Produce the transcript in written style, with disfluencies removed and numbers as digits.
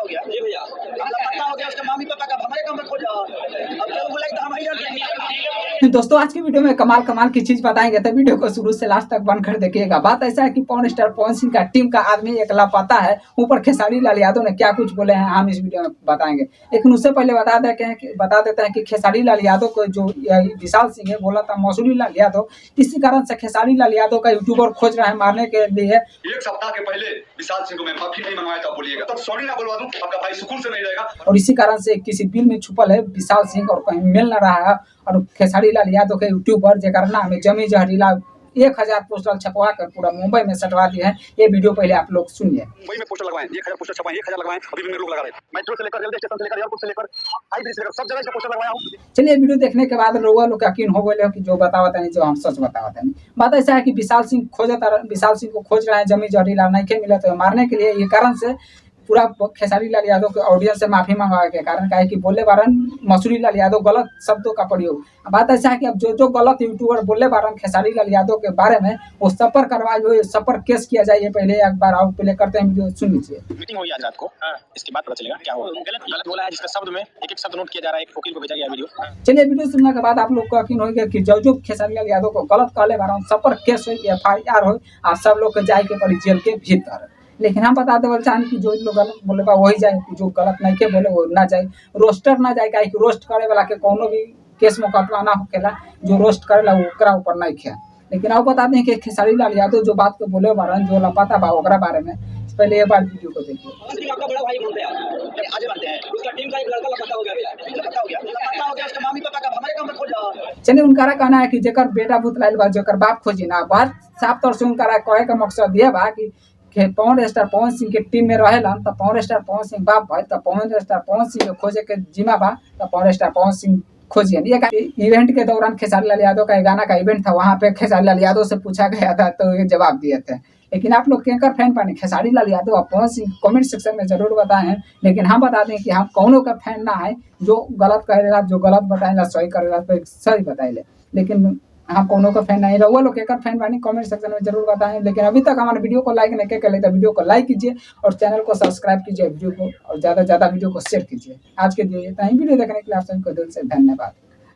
हो गया जी भैया, लापता हो गया उसके मम्मी पापा का, हमारे काम में खो जाओ। अब जब बोला तो हम ही जानते। दोस्तों आज की वीडियो में कमाल की चीज बताएंगे, तो वीडियो को शुरू से लास्ट तक बनकर देखिएगा। बात ऐसा है कि पॉन स्टार पवन सिंह का टीम का आदमी एक लापता है। ऊपर खेसारी लाल यादव ने क्या कुछ बोले हैं हम इस वीडियो में बताएंगे, लेकिन उससे पहले बता देते हैं कि खेसारी लाल यादव को जो विशाल सिंह है बोला था मसूरी लाल यादव, इसी कारण से खेसारी लाल यादव का यूट्यूबर खोज रहा है मारने के लिए। एक सप्ताह के पहले विशाल सिंह को मैं माफी नहीं मंगवाया था, बोलिएगा तब सॉरी ना बोलवा दूं, आपका भाई सुकून से नहीं रहेगा। और इसी कारण से किसी बिल में छुपल है विशाल सिंह और कहीं मिल न रहा है। और खेसारी लाल यादव के यूट्यूबर जेकर नाम है जमी जहरीला 1000 पोस्टर छपवा कर पूरा मुंबई में सटवा दिए हैं। ये वीडियो पहले आप लोग सुनिए। मुंबई में पोस्टर लगवाएं, 1000 पोस्टर छपवाएं, 1000 लगवाएं, अभी भी लोग लगा रहे हैं। मेट्रो से लेकर रेलवे स्टेशन से लेकर एयरपोर्ट से लेकर हाई ब्रिज से लेकर सब जगह से पोस्टर लगवाया हूं। चलिए वीडियो देखने के बाद लोग यकीन हो गए कि जो बतावत नहीं जो हम सच बतावत नहीं। बात ऐसा है कि विशाल सिंह को खोज रहे हैं जमी जहरीला नहीं मिला तो मारने के लिए। ये कारण से पूरा खेसारी लाल यादव के ऑडियंस से माफी मंगवाए के कारण का है कि बोले बारन मसूरी लाल यादव गलत शब्दों का प्रयोग। बात ऐसा है कि अब जो गलत यूट्यूबर बोले बारन खेसारी लाल यादव के बारे में वो सफर करवाए हुए सफर केस किया जाए। ये पहले एक बार आओ पहले करते हैं वीडियो सुन लीजिए। मीटिंग हुई आज रात को, इसके बाद पता चलेगा क्या हुआ। गलत बोला है जिसका शब्द में एक शब्द नोट किया जा रहा है, एक वकील को भेजा गया वीडियो। चलिए वीडियो सुनने के बाद आप लोग को यकीन होगा कि जो खेसारी लाल यादव को गलत कहले बारन सफर केस हो FIR हो आप सब लोग के जाए के पड़ी जेल के भीतर। लेकिन हम बताते बोल चाहें कि जो लोग गलत बोले बा वही जाए, जो गलत नहीं के बोले वो ना जाए, रोस्टर ना जाए। काहे कि रोस्ट करे वाला के कोनो भी केस मुकदमा ना होकेला, जो रोस्ट करेला ओकरा ऊपर नहीं खे। लेकिन अब बताते हैं कि खेसारी लाल यादव जो बात को बोले बारन जो लापता बा ओकरा बारे में, पहले ये बार वीडियो को देखिए। आपका बड़ा भाई बोलते हैं आज बात है, उसका टीम का एक लड़का लापता हो गया, लापता हो गया उसके मम्मी पापा का, हमारे काम में खो जाओ। चलिए उनका कहना है कि जेकर बेटा भूत लाइल बा जेकर बाप खोजी ना। बात साफ तौर से उनका कहे का मकसद ये बा कि पवन स्टार पवन सिंह के टीम में रहेलन तो पवन स्टार पवन सिंह बाप भाई तो पवन स्टार पवन सिंह के खोजे के जिम्मा बा तो पवन स्टार पवन सिंह खोजिए। ये इवेंट के दौरान खेसारी लाल यादव का गाना का इवेंट था, वहाँ पे खेसारी लाल यादव से पूछा गया था तो ये जवाब दिए थे। लेकिन आप लोग केकर फैन पानी खेसारी लाल यादव और पवन सिंह कमेंट सेक्शन में जरूर बताएं। लेकिन हम बता दें कि हम कौनों का फैन ना है, जो गलत करेगा जो गलत बताएगा सही करेगा तो सही बताइले। लेकिन हम कोनो का फैन नहीं रहुआ लोग केकर फैन बानी कमेंट सेक्शन में जरूर बताएं। लेकिन अभी तक हमारे वीडियो को लाइक नहीं कर ले तो वीडियो को लाइक कीजिए और चैनल को सब्सक्राइब कीजिए वीडियो को, और ज़्यादा से ज़्यादा वीडियो को शेयर कीजिए। आज के लिए वीडियो देखने के लिए आप सभी को दिल से धन्यवाद।